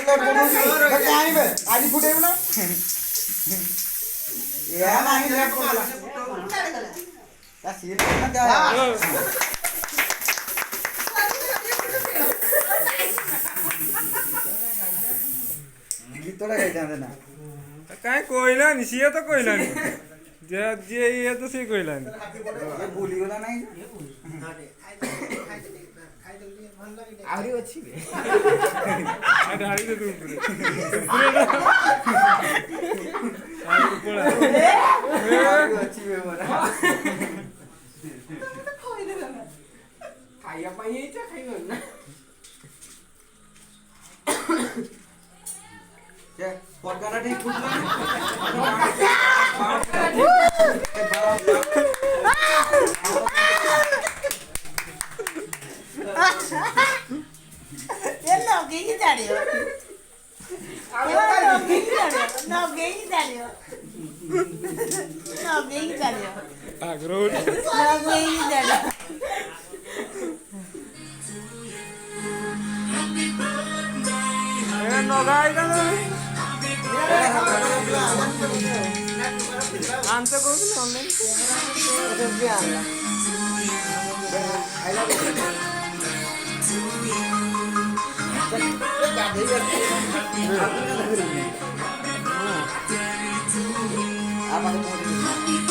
आधी फुटे ना या नाही लॅप कोणाला त्या सील ना त्या गीतोडा काय जाणार ना काय कोयला नि सिया तो कोयला नि जे ये तो से कोयला नि ये बोली वाला नहीं आवरी अच्छी है अरे हारी दे तू पूरे आवरी अच्छी है बरा खाया पाहिजे खाई ना ये पॉडकास्ट ठीक कुठला ये लोगे ही जाड़ियो ये लोगे ही जाड़ियो आग्रो लोगे ही जाड़ियो ए नगाई का आंसर करू ना ऑनलाइन apa